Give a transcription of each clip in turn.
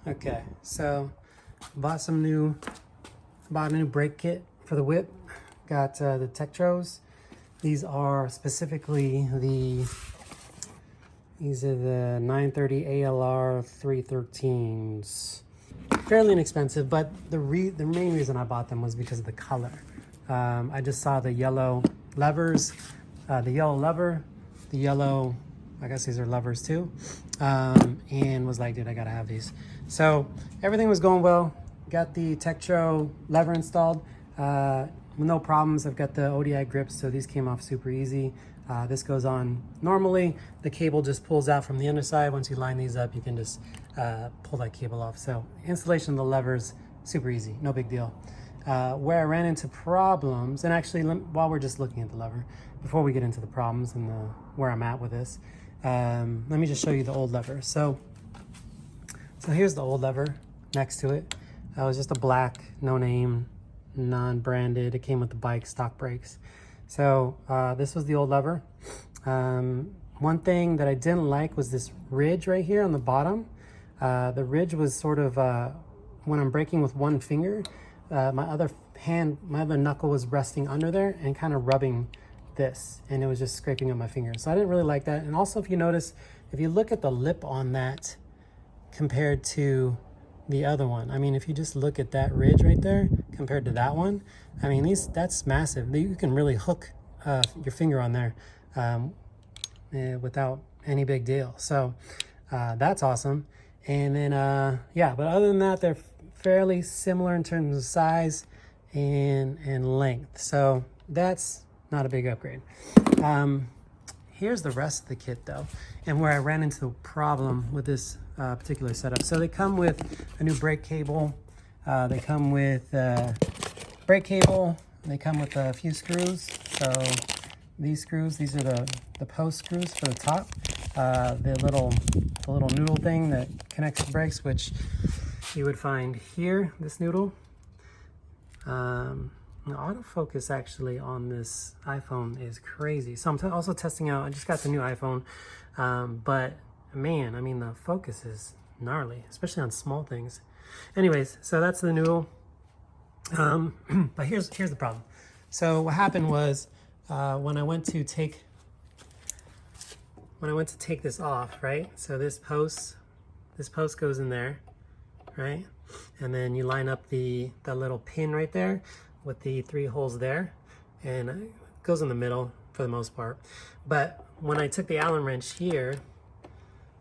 Okay, so bought a new brake kit for the whip. Got the Tektros. These are specifically these are the 930 ALR 313s. Fairly inexpensive, but the main reason I bought them was because of the color. I just saw the yellow levers, the yellow lever, the yellow, I guess these are levers too, and was like, dude, I gotta have these. So everything was going well. Got the Tektro lever installed. No problems. I've got the ODI grips, so these came off super easy. This goes on normally. The cable just pulls out from the underside. Once you line these up, you can just pull that cable off. So installation of the levers, super easy, no big deal. Where I ran into problems, and actually while we're just looking at the lever, before we get into the problems and where I'm at with this, let me just show you the old lever. So here's the old lever next to it. It was just a black, no name, non-branded. It came with the bike stock brakes. So this was the old lever. One thing that I didn't like was this ridge right here on the bottom. The ridge was sort of, when I'm braking with one finger, my other knuckle was resting under there and kind of rubbing this, and it was just scraping up my fingers. So I didn't really like that. And also, if you notice, if you look at the lip on that compared to the other one, I mean, if you just look at that ridge right there compared to that one, I mean, that's massive. You can really hook your finger on there without any big deal. So that's awesome. And then yeah, but other than that, they're fairly similar in terms of size and length. So that's not a big upgrade. Here's the rest of the kit though, and where I ran into the problem with this particular setup. So they come with a new brake cable. They come with brake cable. They come with a few screws. So these screws, these are the post screws for the top. The little noodle thing that connects the brakes, which you would find here, this noodle. The autofocus actually on this iPhone is crazy. So I'm also testing out, I just got the new iPhone, but man, I mean, the focus is gnarly, especially on small things. Anyways, so that's the noodle. But here's the problem. So what happened was when I went to take this off, right? So this post goes in there, right? And then you line up the little pin right there with the 3 holes there, and it goes in the middle for the most part. But when I took the Allen wrench here,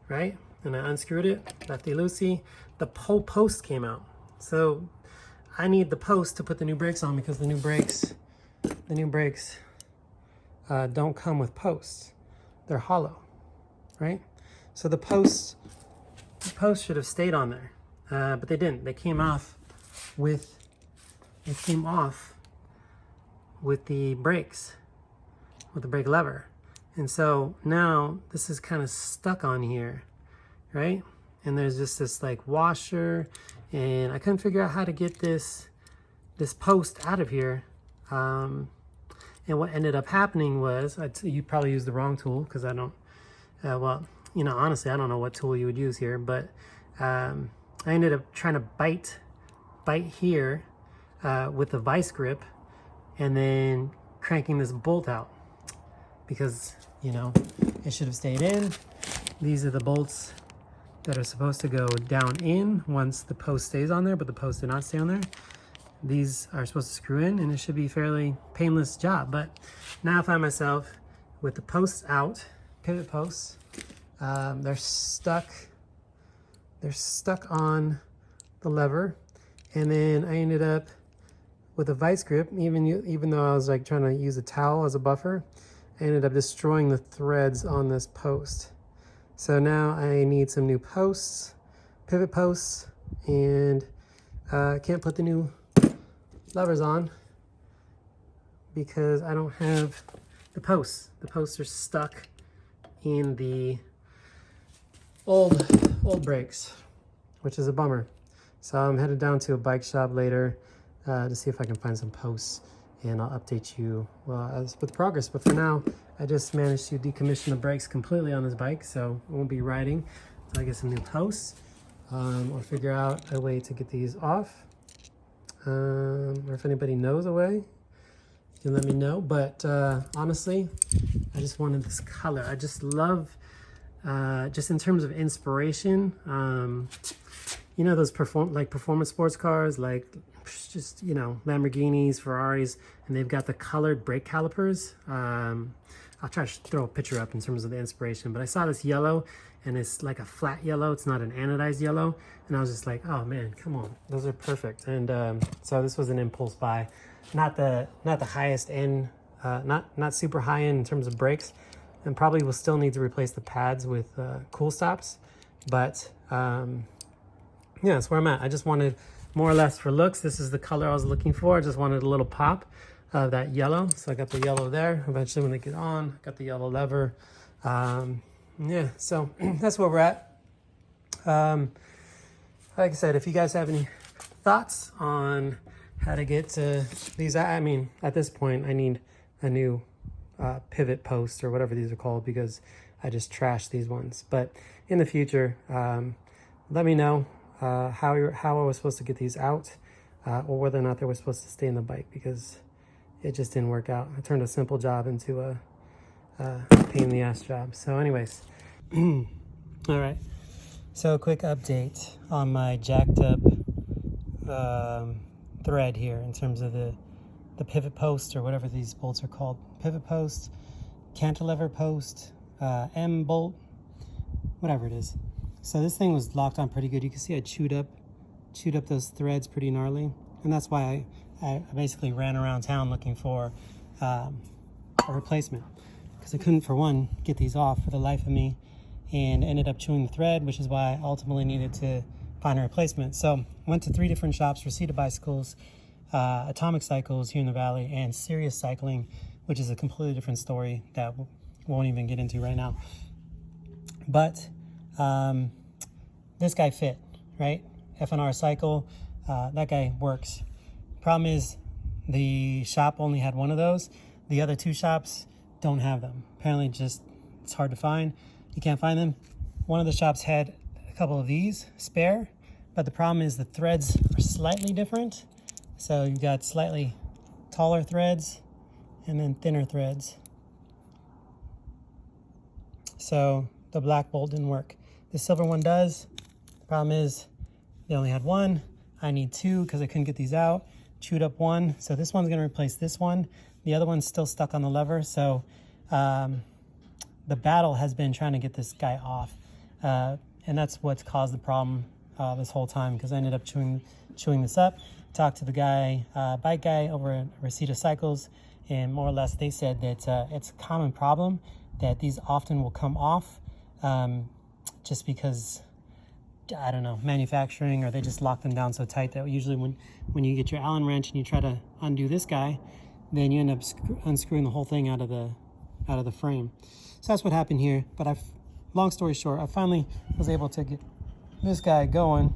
right, and I unscrewed it, lefty loosey, the whole post came out. So I need the post to put the new brakes on, because the new brakes don't come with posts. They're hollow, right? So the post should have stayed on there, but they didn't. They came off with the brakes, with the brake lever. And so now this is kind of stuck on here, right? And there's just this like washer, and I couldn't figure out how to get this post out of here. And what ended up happening was, you probably used the wrong tool, because I don't, well, you know, honestly, I don't know what tool you would use here, but I ended up trying to bite here with the vice grip, and then cranking this bolt out, because, you know, it should have stayed in. These are the bolts that are supposed to go down in once the post stays on there, but the post did not stay on there. These are supposed to screw in, and it should be a fairly painless job. But now I find myself with the posts out, pivot posts, they're stuck on the lever. And then I ended up with a vice grip, even though I was like trying to use a towel as a buffer, I ended up destroying the threads on this post. So now I need some new posts, pivot posts, and I can't put the new levers on because I don't have the posts. The posts are stuck in the old brakes, which is a bummer. So I'm headed down to a bike shop later to see if I can find some posts, and I'll update you with progress. But for now, I just managed to decommission the brakes completely on this bike, so I won't be riding until I get some new posts. or figure out a way to get these off. Or if anybody knows a way, you can let me know. But honestly, I just wanted this color. I just love, just in terms of inspiration, you know, those performance sports cars, like just, you know, Lamborghinis, Ferraris, and they've got the colored brake calipers. I'll try to throw a picture up in terms of the inspiration, but I saw this yellow, and it's like a flat yellow. It's not an anodized yellow. And I was just like, oh man, come on, those are perfect. And so this was an impulse buy, not the highest end, not super high end in terms of brakes, and probably will still need to replace the pads with Kool Stops. But yeah, that's where I'm at. I just wanted more or less for looks. This is the color I was looking for. I just wanted a little pop of that yellow. So I got the yellow there. Eventually when they get on, I got the yellow lever. Yeah, so that's where we're at. Like I said, if you guys have any thoughts on how to get to these, I mean, at this point, I need a new pivot post or whatever these are called, because I just trashed these ones. But in the future, let me know how I was supposed to get these out, or whether or not they were supposed to stay in the bike, because it just didn't work out. I turned a simple job into a pain in the ass job. So anyways, all right. So a quick update on my jacked up thread here in terms of the pivot post, or whatever these bolts are called. Pivot post, cantilever post, M bolt, whatever it is. So this thing was locked on pretty good. You can see I chewed up those threads pretty gnarly. And that's why I basically ran around town looking for a replacement, because I couldn't, for one, get these off for the life of me, and ended up chewing the thread, which is why I ultimately needed to find a replacement. So went to 3 different shops: Reseda Bicycles, Atomic Cycles here in the Valley, and Serious Cycling, which is a completely different story that won't even get into right now. But this guy fit, right? FNR Cycle, that guy works. Problem is, the shop only had one of those. The other 2 shops don't have them. Apparently just, it's hard to find. You can't find them. One of the shops had a couple of these spare, but the problem is the threads are slightly different. So you've got slightly taller threads and then thinner threads. So the black bolt didn't work. The silver one does. The problem is they only had 1. I need 2 because I couldn't get these out. Chewed up 1. So this one's going to replace this one. The other one's still stuck on the lever. So the battle has been trying to get this guy off. And that's what's caused the problem this whole time, because I ended up chewing this up. Talked to the guy, bike guy over at Reseda Cycles, and more or less they said that it's a common problem, that these often will come off just because, I don't know, manufacturing, or they just lock them down so tight that usually when you get your Allen wrench and you try to undo this guy, then you end up unscrewing the whole thing out of the frame. So that's what happened here. But long story short, I finally was able to get this guy going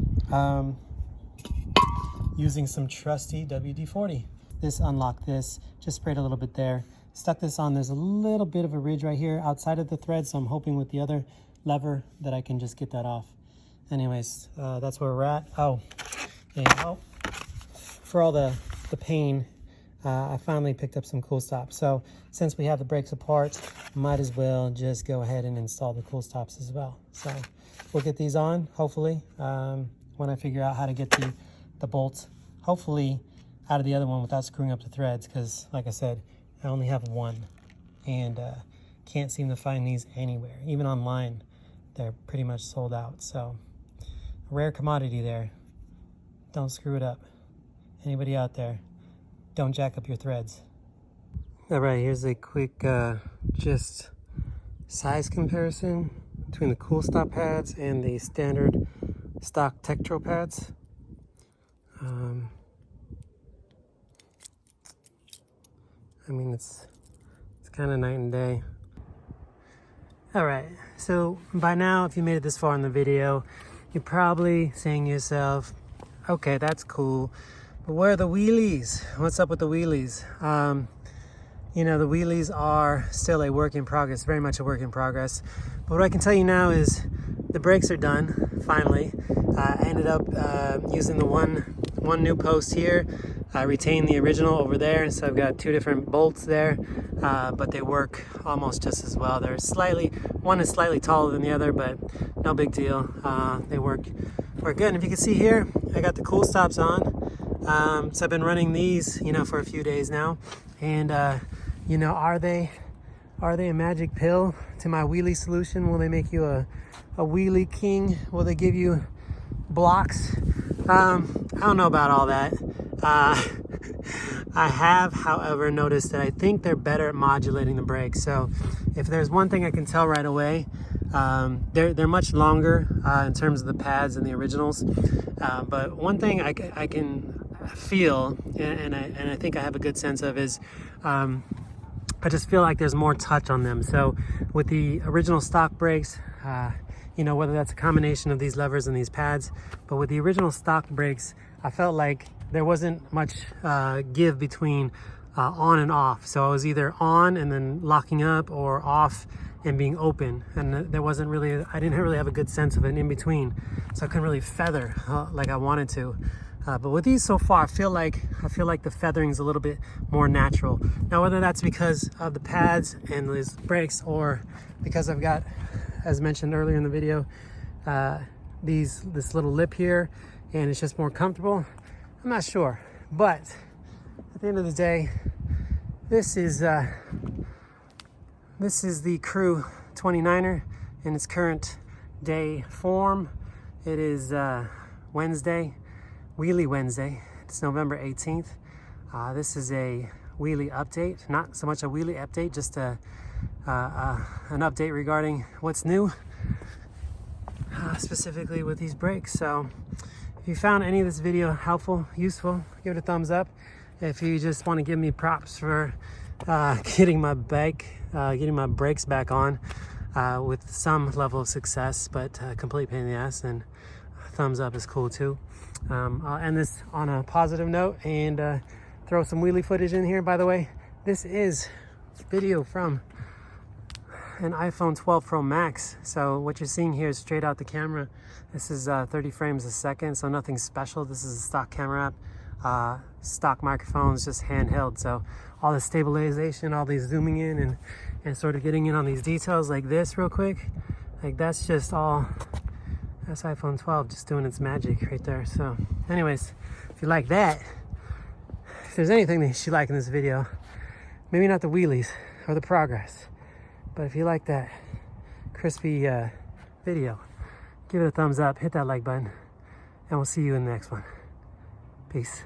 using some trusty WD-40. This unlocked this, just sprayed a little bit there, stuck this on. There's a little bit of a ridge right here outside of the thread, so I'm hoping with the other lever that I can just get that off. Anyways, that's where we're at. Oh, and for all the pain, I finally picked up some Kool Stop. So since we have the brakes apart, might as well just go ahead and install the Kool Stops as well. So we'll get these on, hopefully, when I figure out how to get the bolts, hopefully, out of the other one without screwing up the threads, because like I said, I only have 1 and can't seem to find these anywhere. Even online, they're pretty much sold out. So a rare commodity there. Don't screw it up. Anybody out there, don't jack up your threads. All right, here's a quick just size comparison between the Kool Stop pads and the standard stock Tektro pads. I mean, it's kind of night and day. All right, so by now, if you made it this far in the video, you're probably saying to yourself, okay, that's cool, but where are the wheelies? What's up with the wheelies? You know, the wheelies are still a work in progress, very much a work in progress. But what I can tell you now is the brakes are done, finally. I ended up using the one new post here. I retained the original over there, so I've got 2 different bolts there, but they work almost just as well. One is slightly taller than the other, but no big deal. They work good. And if you can see here, I got the Kool Stops on. So I've been running these, for a few days now. And, are they a magic pill to my wheelie solution? Will they make you a wheelie king? Will they give you blocks? I don't know about all that. I have, however, noticed that I think they're better at modulating the brakes. So if there's one thing I can tell right away, they're much longer in terms of the pads than the originals. But one thing I can feel, and I think I have a good sense of, is I just feel like there's more touch on them. So with the original stock brakes, whether that's a combination of these levers and these pads, but with the original stock brakes, I felt like there wasn't much give between on and off. So I was either on and then locking up, or off and being open. And I didn't really have a good sense of an in between. So I couldn't really feather like I wanted to. But with these so far, I feel like the feathering is a little bit more natural. Now, whether that's because of the pads and these brakes, or because I've got, as mentioned earlier in the video, this little lip here, and it's just more comfortable, I'm not sure. But at the end of the day, this is the Crew 29er in its current day form. It is Wednesday. Wheelie Wednesday. It's November 18th. This is a wheelie update. Not so much a wheelie update, just an update regarding what's new, specifically with these brakes. So if you found any of this video helpful, useful, give it a thumbs up. If you just want to give me props for getting my brakes back on with some level of success, but complete pain in the ass, then thumbs up is cool too. I'll end this on a positive note and throw some wheelie footage in here. By the way, this is video from an iPhone 12 Pro Max. So what you're seeing here is straight out the camera. This is 30 frames a second, so nothing special. This is a stock camera app, stock microphones, just handheld. So all the stabilization, all these zooming in and sort of getting in on these details like this real quick, like that's iPhone 12 just doing its magic right there. So anyways, if you like that, if there's anything that you like in this video, maybe not the wheelies or the progress, but if you like that crispy video, give it a thumbs up, hit that like button, and we'll see you in the next one. Peace.